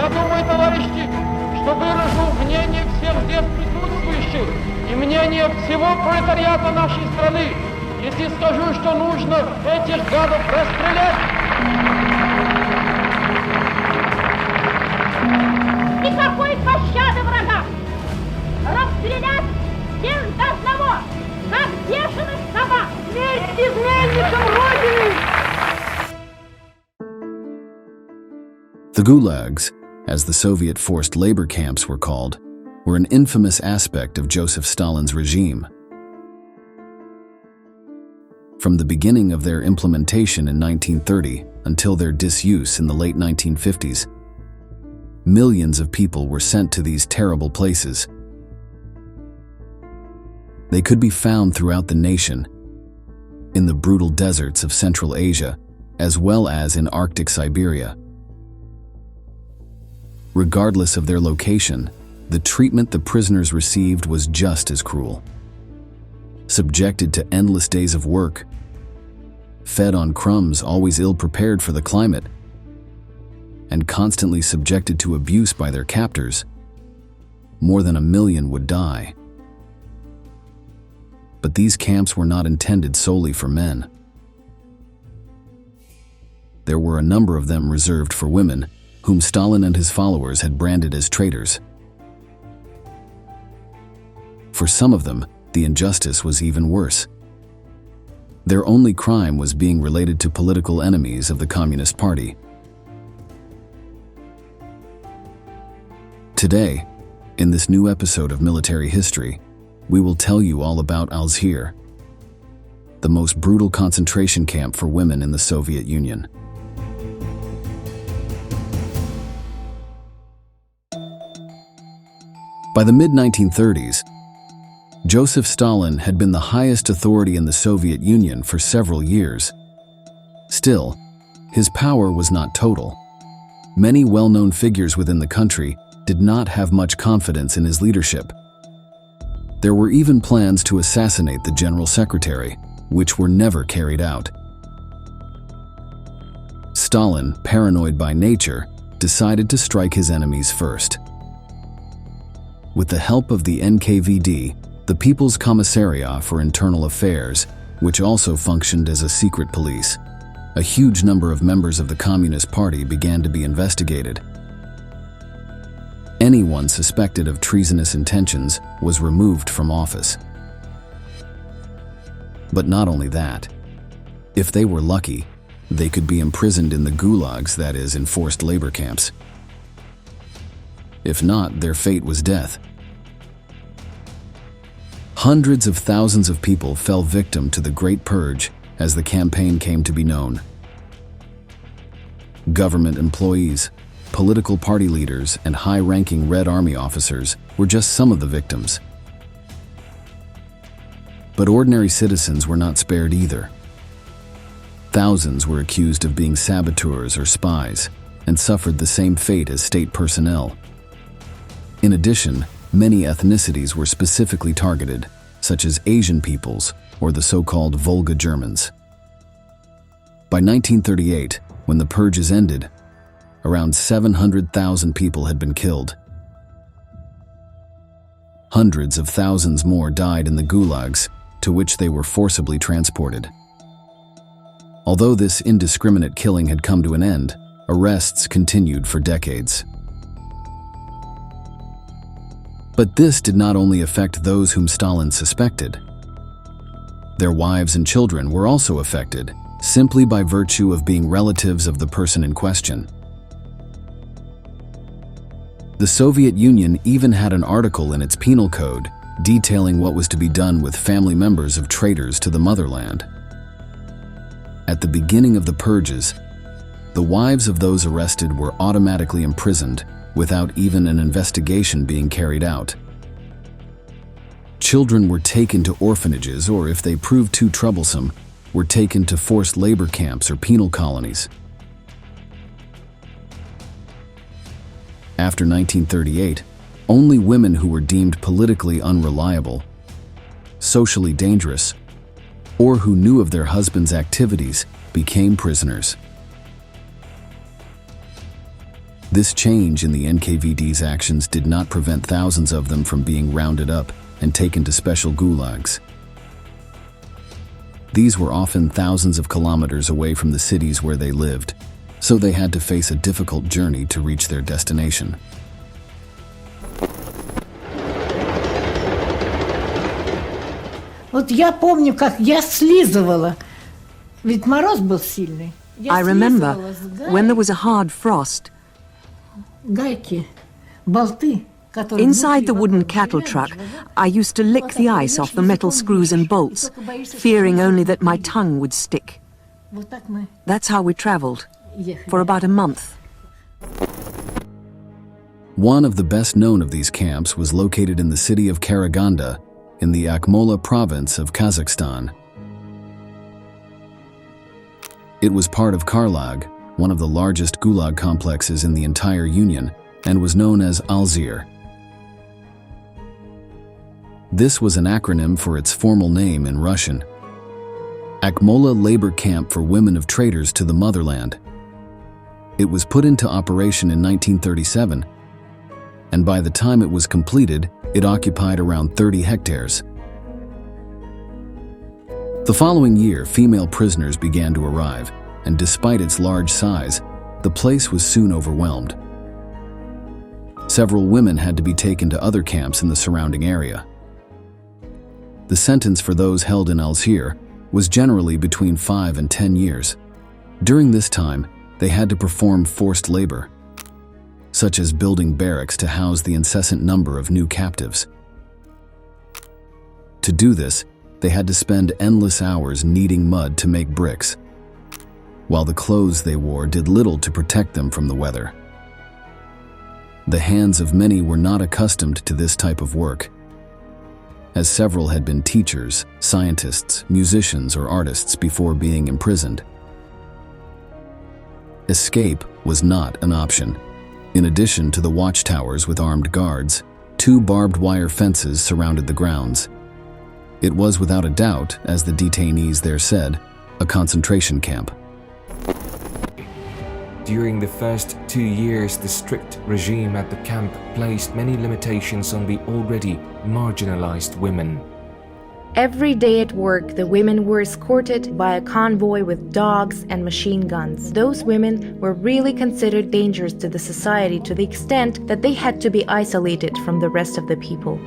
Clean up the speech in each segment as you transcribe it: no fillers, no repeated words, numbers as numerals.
Я думаю, товарищи, что выражу мнение всех здесь присутствующих и мнение всего пролетариата нашей страны, если скажу, что нужно этих гадов расстрелять. Никакой пощады врага! Расстрелять всех до одного, как бешеных собак! Смерть изменникам Родины! The gulags, as the Soviet forced labor camps were called, were an infamous aspect of Joseph Stalin's regime. From the beginning of their implementation in 1930 until their disuse in the late 1950s, millions of people were sent to these terrible places. They could be found throughout the nation, in the brutal deserts of Central Asia, as well as in Arctic Siberia. Regardless of their location, the treatment the prisoners received was just as cruel. Subjected to endless days of work, fed on crumbs always ill-prepared for the climate, and constantly subjected to abuse by their captors, more than 1 million would die. But these camps were not intended solely for men. There were a number of them reserved for women, whom Stalin and his followers had branded as traitors. For some of them, the injustice was even worse. Their only crime was being related to political enemies of the Communist Party. Today, in this new episode of Military History, we will tell you all about ALZhIR, the most brutal concentration camp for women in the Soviet Union. By the mid-1930s, Joseph Stalin had been the highest authority in the Soviet Union for several years. Still, his power was not total. Many well-known figures within the country did not have much confidence in his leadership. There were even plans to assassinate the General Secretary, which were never carried out. Stalin, paranoid by nature, decided to strike his enemies first. With the help of the NKVD, the People's Commissariat for Internal Affairs, which also functioned as a secret police, a huge number of members of the Communist Party began to be investigated. Anyone suspected of treasonous intentions was removed from office. But not only that. If they were lucky, they could be imprisoned in the gulags, that is, in forced labor camps. If not, their fate was death. Hundreds of thousands of people fell victim to the Great Purge, as the campaign came to be known. Government employees, political party leaders, and high-ranking Red Army officers were just some of the victims. But ordinary citizens were not spared either. Thousands were accused of being saboteurs or spies, and suffered the same fate as state personnel. In addition, many ethnicities were specifically targeted, such as Asian peoples or the so-called Volga Germans. By 1938, when the purges ended, around 700,000 people had been killed. Hundreds of thousands more died in the gulags, to which they were forcibly transported. Although this indiscriminate killing had come to an end, arrests continued for decades. But this did not only affect those whom Stalin suspected. Their wives and children were also affected, simply by virtue of being relatives of the person in question. The Soviet Union even had an article in its penal code detailing what was to be done with family members of traitors to the motherland. At the beginning of the purges, the wives of those arrested were automatically imprisoned without even an investigation being carried out. Children were taken to orphanages, or if they proved too troublesome, were taken to forced labor camps or penal colonies. After 1938, only women who were deemed politically unreliable, socially dangerous, or who knew of their husband's activities became prisoners. This change in the NKVD's actions did not prevent thousands of them from being rounded up and taken to special gulags. These were often thousands of kilometers away from the cities where they lived, so they had to face a difficult journey to reach their destination. Вот я помню, как я слизывала, ведь мороз был сильный. I remember when there was a hard frost. Гайки, болты, которые Inside the wooden cattle truck, I used to lick the ice off the metal screws and bolts, fearing only that my tongue would stick. Вот так мы That's how we traveled, ехали. for about a month. One of the best known of these camps was located in the city of Karaganda, in the Akmola province of Kazakhstan. It was part of KlLED, one of the largest gulag complexes in the entire Union, and was known as ALZhIR. This was an acronym for its formal name in Russian: Akmola Labor Camp for Women of Traitors to the Motherland. It was put into operation in 1937, and by the time it was completed, it occupied around 30 hectares. The following year, female prisoners began to arrive, and despite its large size, the place was soon overwhelmed. Several women had to be taken to other camps in the surrounding area. The sentence for those held in ALZhIR was generally between 5 and 10 years. During this time, they had to perform forced labor, such as building barracks to house the incessant number of new captives. To do this, they had to spend endless hours kneading mud to make bricks, while the clothes they wore did little to protect them from the weather. The hands of many were not accustomed to this type of work, as several had been teachers, scientists, musicians, or artists before being imprisoned. Escape was not an option. In addition to the watchtowers with armed guards, 2 barbed wire fences surrounded the grounds. It was without a doubt, as the detainees there said, a concentration camp. During the first 2 years, the strict regime at the camp placed many limitations on the already marginalized women. Every day at work, the women were escorted by a convoy with dogs and machine guns. Those women were really considered dangerous to the society to the extent that they had to be isolated from the rest of the people.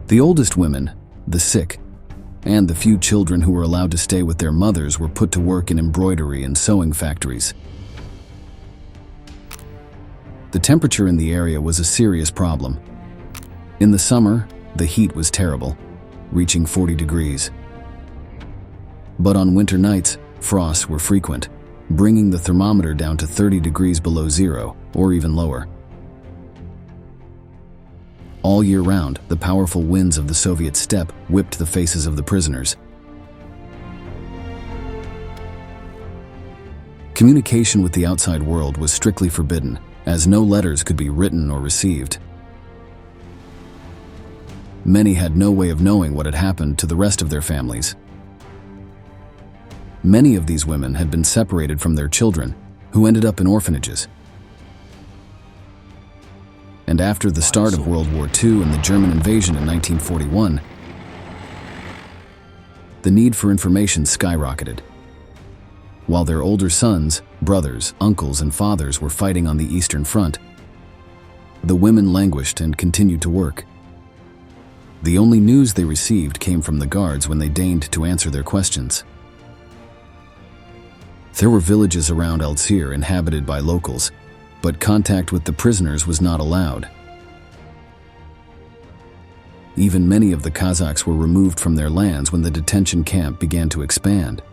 The oldest women, the sick, and the few children who were allowed to stay with their mothers were put to work in embroidery and sewing factories. The temperature in the area was a serious problem. In the summer, the heat was terrible, reaching 40 degrees. But on winter nights, frosts were frequent, bringing the thermometer down to 30 degrees below zero, or even lower. All year round, the powerful winds of the Soviet steppe whipped the faces of the prisoners. Communication with the outside world was strictly forbidden, as no letters could be written or received. Many had no way of knowing what had happened to the rest of their families. Many of these women had been separated from their children, who ended up in orphanages. And after the start of World War II and the German invasion in 1941, the need for information skyrocketed. While their older sons, brothers, uncles, and fathers were fighting on the Eastern Front, the women languished and continued to work. The only news they received came from the guards when they deigned to answer their questions. There were villages around ALZhIR inhabited by locals, but contact with the prisoners was not allowed. Even many of the Kazakhs were removed from their lands when the detention camp began to expand.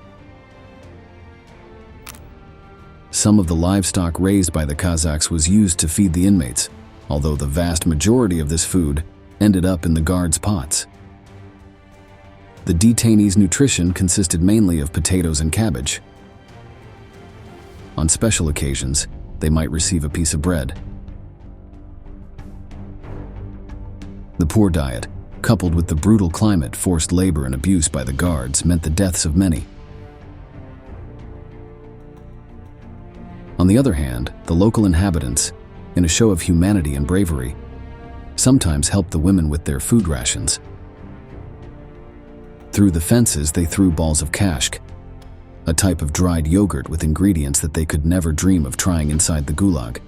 Some of the livestock raised by the Kazakhs was used to feed the inmates, although the vast majority of this food ended up in the guards' pots. The detainees' nutrition consisted mainly of potatoes and cabbage. On special occasions, they might receive a piece of bread. The poor diet, coupled with the brutal climate, forced labor and abuse by the guards, meant the deaths of many. On the other hand, the local inhabitants, in a show of humanity and bravery, sometimes helped the women with their food rations. Through the fences, they threw balls of kashk, a type of dried yogurt with ingredients that they could never dream of trying inside the gulag.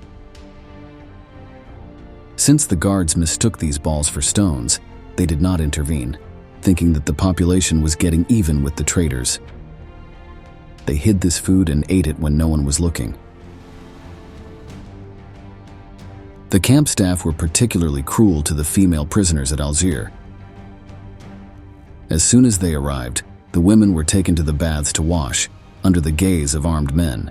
Since the guards mistook these balls for stones, they did not intervene, thinking that the population was getting even with the traitors. They hid this food and ate it when no one was looking. The camp staff were particularly cruel to the female prisoners at ALZhIR. As soon as they arrived, the women were taken to the baths to wash, under the gaze of armed men.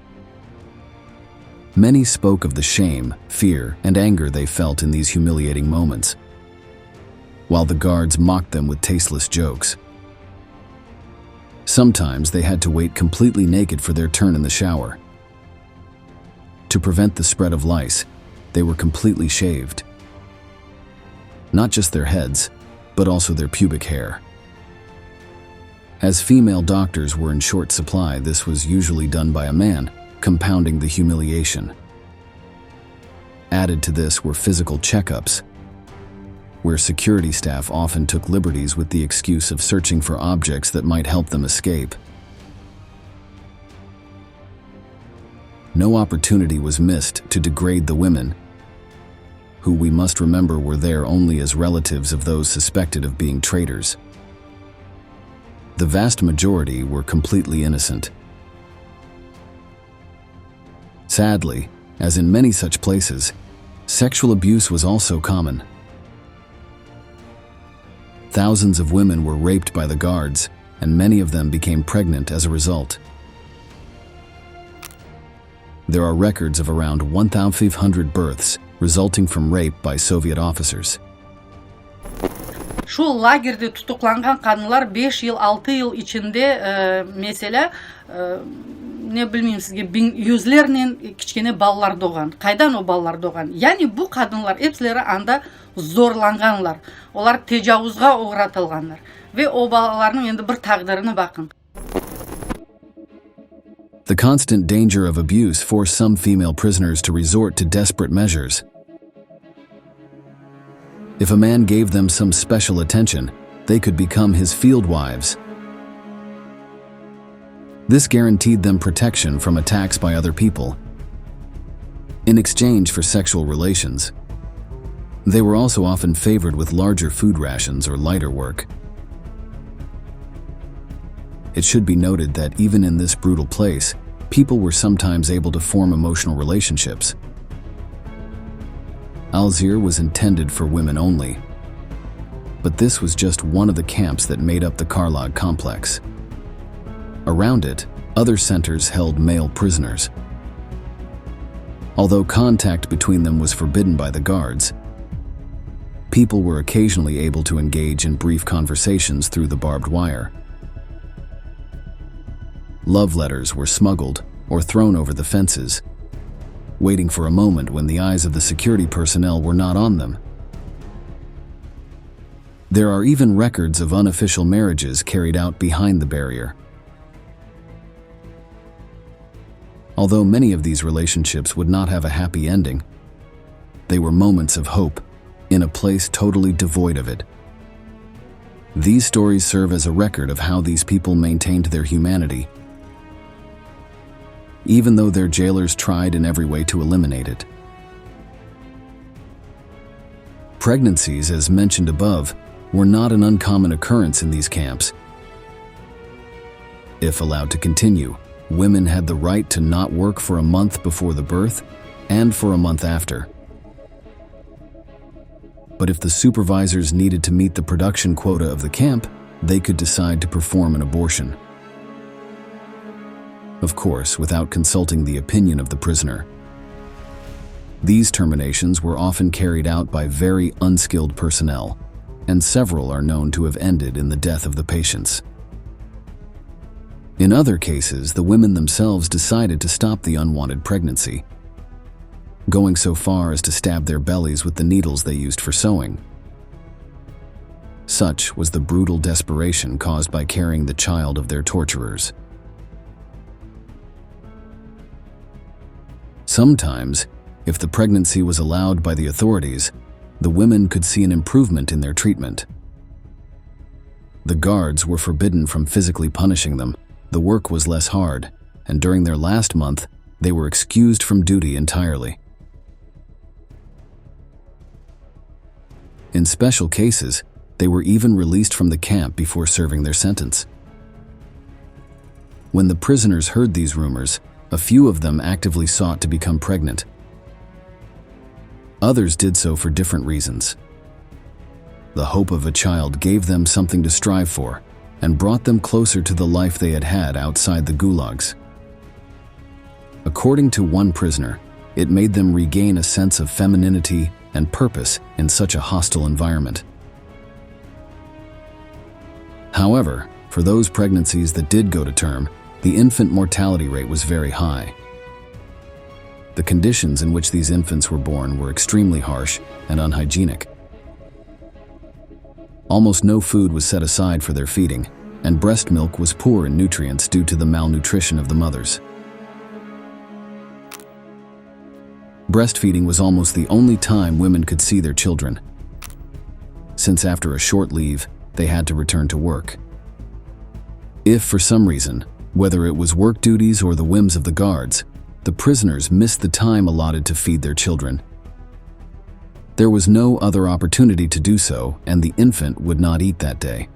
Many spoke of the shame, fear, and anger they felt in these humiliating moments, while the guards mocked them with tasteless jokes. Sometimes they had to wait completely naked for their turn in the shower. To prevent the spread of lice, they were completely shaved. Not just their heads, but also their pubic hair. As female doctors were in short supply, this was usually done by a man, compounding the humiliation. Added to this were physical checkups, where security staff often took liberties with the excuse of searching for objects that might help them escape. No opportunity was missed to degrade the women, who we must remember were there only as relatives of those suspected of being traitors. The vast majority were completely innocent. Sadly, as in many such places, sexual abuse was also common. Thousands of women were raped by the guards, and many of them became pregnant as a result. There are records of around 1,500 births resulting from rape by Soviet officers. Шул лагерде тутукланган канлар 5 yıl 6 yıl içinde mesela ne bileyim sizge yüzlerinin kichkene ballar doğan. Kaydan o ballar doğan? Yani bu kadınlar hepsileri anda zorlanganlar. Olar tecavüzga uğratılganlar. Ve o ballarının endi bir taqdirini bakın. The constant danger of abuse forced some female prisoners to resort to desperate measures. If a man gave them some special attention, they could become his field wives. This guaranteed them protection from attacks by other people. In exchange for sexual relations, they were also often favored with larger food rations or lighter work. It should be noted that even in this brutal place, people were sometimes able to form emotional relationships. ALZhIR was intended for women only, but this was just one of the camps that made up the KlLED complex. Around it, other centers held male prisoners. Although contact between them was forbidden by the guards, people were occasionally able to engage in brief conversations through the barbed wire. Love letters were smuggled or thrown over the fences, waiting for a moment when the eyes of the security personnel were not on them. There are even records of unofficial marriages carried out behind the barrier. Although many of these relationships would not have a happy ending, they were moments of hope in a place totally devoid of it. These stories serve as a record of how these people maintained their humanity, even though their jailers tried in every way to eliminate it. Pregnancies, as mentioned above, were not an uncommon occurrence in these camps. If allowed to continue, women had the right to not work for a month before the birth and for a month after. But if the supervisors needed to meet the production quota of the camp, they could decide to perform an abortion. Of course, without consulting the opinion of the prisoner. These terminations were often carried out by very unskilled personnel, and several are known to have ended in the death of the patients. In other cases, the women themselves decided to stop the unwanted pregnancy, going so far as to stab their bellies with the needles they used for sewing. Such was the brutal desperation caused by carrying the child of their torturers. Sometimes, if the pregnancy was allowed by the authorities, the women could see an improvement in their treatment. The guards were forbidden from physically punishing them, the work was less hard, and during their last month, they were excused from duty entirely. In special cases, they were even released from the camp before serving their sentence. When the prisoners heard these rumors, a few of them actively sought to become pregnant. Others did so for different reasons. The hope of a child gave them something to strive for and brought them closer to the life they had had outside the gulags. According to one prisoner, it made them regain a sense of femininity and purpose in such a hostile environment. However, for those pregnancies that did go to term, the infant mortality rate was very high. The conditions in which these infants were born were extremely harsh and unhygienic. Almost no food was set aside for their feeding, and breast milk was poor in nutrients due to the malnutrition of the mothers. Breastfeeding was almost the only time women could see their children, since after a short leave, they had to return to work. If for some reason, whether it was work duties or the whims of the guards, the prisoners missed the time allotted to feed their children, there was no other opportunity to do so, and the infant would not eat that day.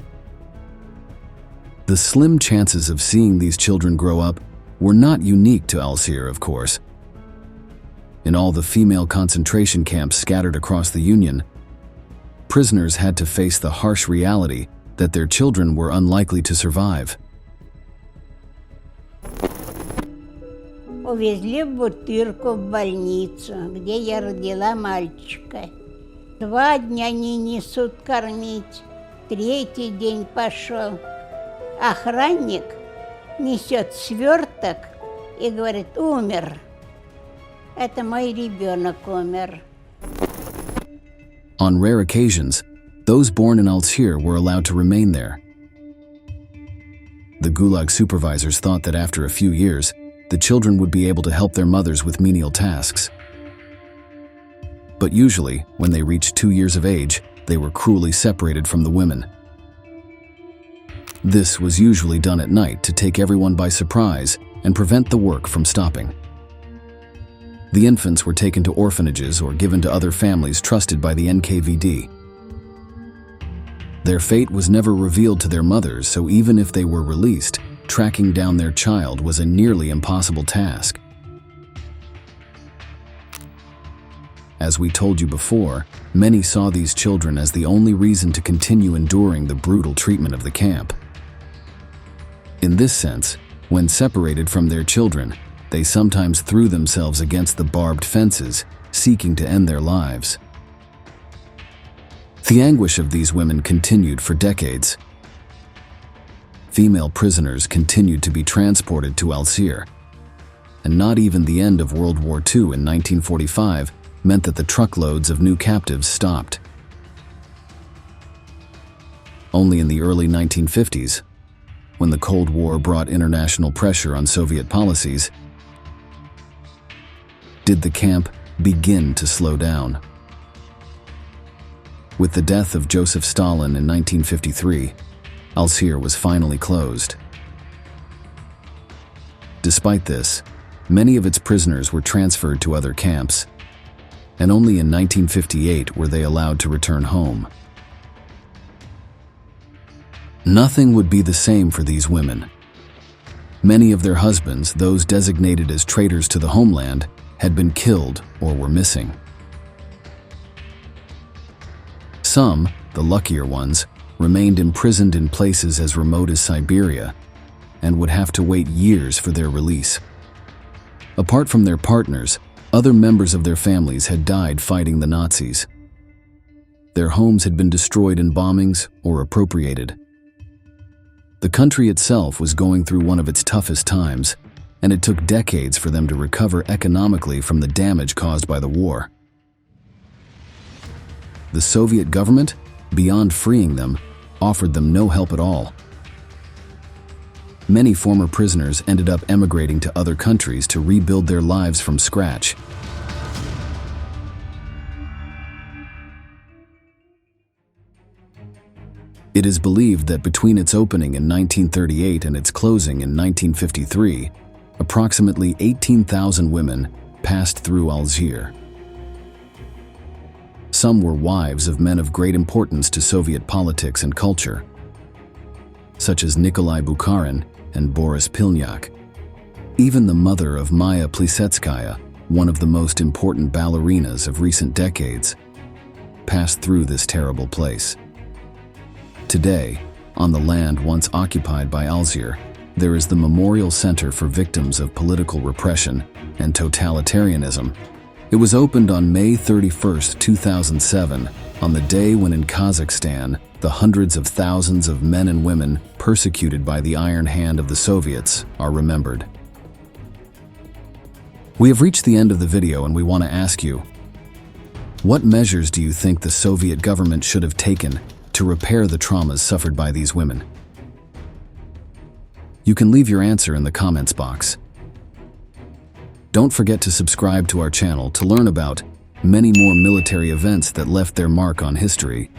The slim chances of seeing these children grow up were not unique to ALZhIR, of course. In all the female concentration camps scattered across the Union, prisoners had to face the harsh reality that their children were unlikely to survive. Увезли в Бутырку в больницу, где я родила мальчика. 2 дня не несут кормить, 3-й день пошел. Охранник несет сверток и говорит: умер. Это мой ребенок умер. On rare occasions, those born in ALZhIR were allowed to remain there. The Gulag supervisors thought that after a few years, the children would be able to help their mothers with menial tasks. But usually, when they reached 2 years of age, they were cruelly separated from the women. This was usually done at night to take everyone by surprise and prevent the work from stopping. The infants were taken to orphanages or given to other families trusted by the NKVD. Their fate was never revealed to their mothers, so even if they were released, tracking down their child was a nearly impossible task. As we told you before, many saw these children as the only reason to continue enduring the brutal treatment of the camp. In this sense, when separated from their children, they sometimes threw themselves against the barbed fences, seeking to end their lives. The anguish of these women continued for decades. Female prisoners continued to be transported to ALZhIR, and not even the end of World War II in 1945 meant that the truckloads of new captives stopped. Only in the early 1950s, when the Cold War brought international pressure on Soviet policies, did the camp begin to slow down. With the death of Joseph Stalin in 1953, ALZhIR was finally closed. Despite this, many of its prisoners were transferred to other camps, and only in 1958 were they allowed to return home. Nothing would be the same for these women. Many of their husbands, those designated as traitors to the homeland, had been killed or were missing. Some, the luckier ones, remained imprisoned in places as remote as Siberia and would have to wait years for their release. Apart from their partners, other members of their families had died fighting the Nazis. Their homes had been destroyed in bombings or appropriated. The country itself was going through one of its toughest times, and it took decades for them to recover economically from the damage caused by the war. The Soviet government, beyond freeing them, offered them no help at all. Many former prisoners ended up emigrating to other countries to rebuild their lives from scratch. It is believed that between its opening in 1938 and its closing in 1953, approximately 18,000 women passed through ALZhIR. Some were wives of men of great importance to Soviet politics and culture, such as Nikolai Bukharin and Boris Pilnyak. Even the mother of Maya Plisetskaya, one of the most important ballerinas of recent decades, passed through this terrible place. Today, on the land once occupied by ALZhIR, there is the Memorial Center for Victims of Political Repression and Totalitarianism. It was opened on May 31, 2007, on the day when in Kazakhstan, the hundreds of thousands of men and women persecuted by the iron hand of the Soviets are remembered. We have reached the end of the video and we want to ask you, what measures do you think the Soviet government should have taken to repair the traumas suffered by these women? You can leave your answer in the comments box. Don't forget to subscribe to our channel to learn about many more military events that left their mark on history